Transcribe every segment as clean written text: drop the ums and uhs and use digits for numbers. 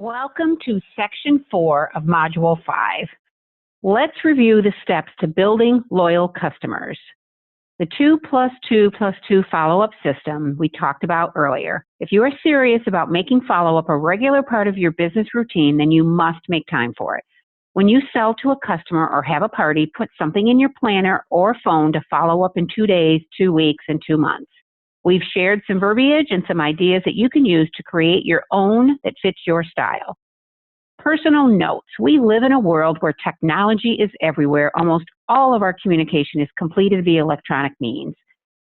Welcome to Section 4 of Module 5. Let's review the steps to building loyal customers. The 2+2+2 follow-up system we talked about earlier. If you are serious about making follow-up a regular part of your business routine, then you must make time for it. When you sell to a customer or have a party, put something in your planner or phone to follow up in 2 days, 2 weeks, and 2 months. We've shared some verbiage and some ideas that you can use to create your own that fits your style. Personal notes. We live in a world where technology is everywhere. Almost all of our communication is completed via electronic means.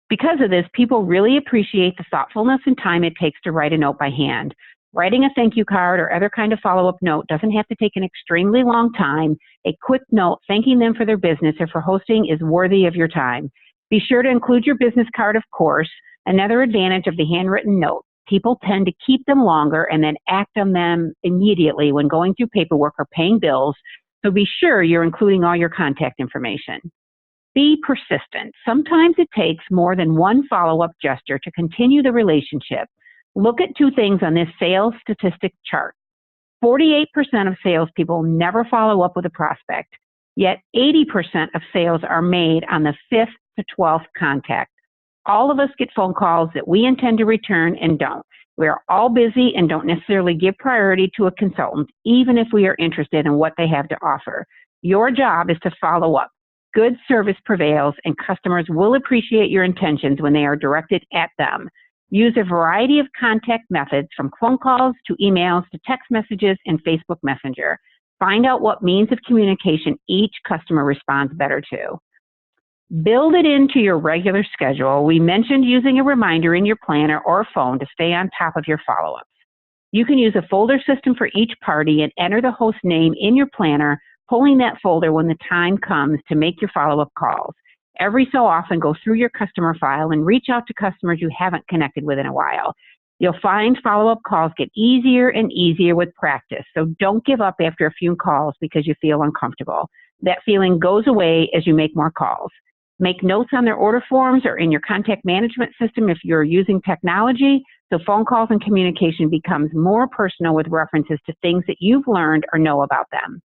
Because of this, people really appreciate the thoughtfulness and time it takes to write a note by hand. Writing a thank you card or other kind of follow-up note doesn't have to take an extremely long time. A quick note thanking them for their business or for hosting is worthy of your time. Be sure to include your business card, of course. Another advantage of the handwritten note, people tend to keep them longer and then act on them immediately when going through paperwork or paying bills, so be sure you're including all your contact information. Be persistent. Sometimes it takes more than one follow-up gesture to continue the relationship. Look at 2 things on this sales statistic chart. 48% of salespeople never follow up with a prospect, yet 80% of sales are made on the 5th to 12th contact. All of us get phone calls that we intend to return and don't. We are all busy and don't necessarily give priority to a consultant, even if we are interested in what they have to offer. Your job is to follow up. Good service prevails, and customers will appreciate your intentions when they are directed at them. Use a variety of contact methods, from phone calls to emails to text messages and Facebook Messenger. Find out what means of communication each customer responds better to. Build it into your regular schedule. We mentioned using a reminder in your planner or phone to stay on top of your follow-ups. You can use a folder system for each party and enter the host name in your planner, pulling that folder when the time comes to make your follow-up calls. Every so often, go through your customer file and reach out to customers you haven't connected with in a while. You'll find follow-up calls get easier and easier with practice, so don't give up after a few calls because you feel uncomfortable. That feeling goes away as you make more calls. Make notes on their order forms or in your contact management system if you're using technology, so phone calls and communication becomes more personal with references to things that you've learned or know about them.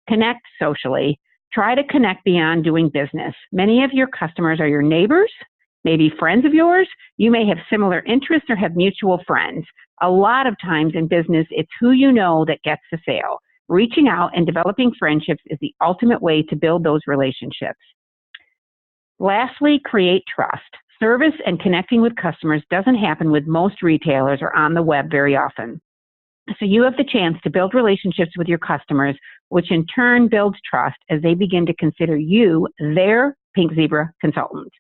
Connect socially. Try to connect beyond doing business. Many of your customers are your neighbors, maybe friends of yours. You may have similar interests or have mutual friends. A lot of times in business, it's who you know that gets the sale. Reaching out and developing friendships is the ultimate way to build those relationships. Lastly, create trust. Service and connecting with customers doesn't happen with most retailers or on the web very often. So you have the chance to build relationships with your customers, which in turn builds trust as they begin to consider you their Pink Zebra consultant.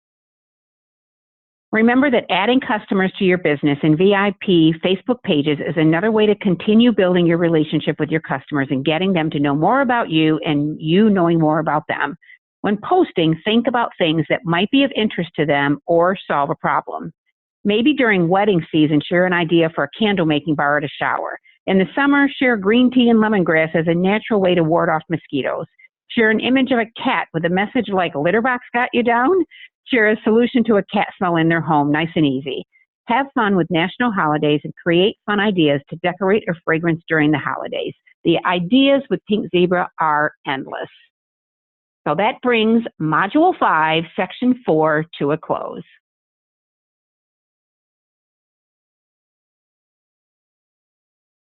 Remember that adding customers to your business in VIP Facebook pages is another way to continue building your relationship with your customers and getting them to know more about you and you knowing more about them. When posting, think about things that might be of interest to them or solve a problem. Maybe during wedding season, share an idea for a candle making bar at a shower. In the summer, share green tea and lemongrass as a natural way to ward off mosquitoes. Share an image of a cat with a message like "Litter box got you down." Share a solution to a cat smell in their home, nice and easy. Have fun with national holidays and create fun ideas to decorate or fragrance during the holidays. The ideas with Pink Zebra are endless. So that brings Module 5, Section 4 to a close.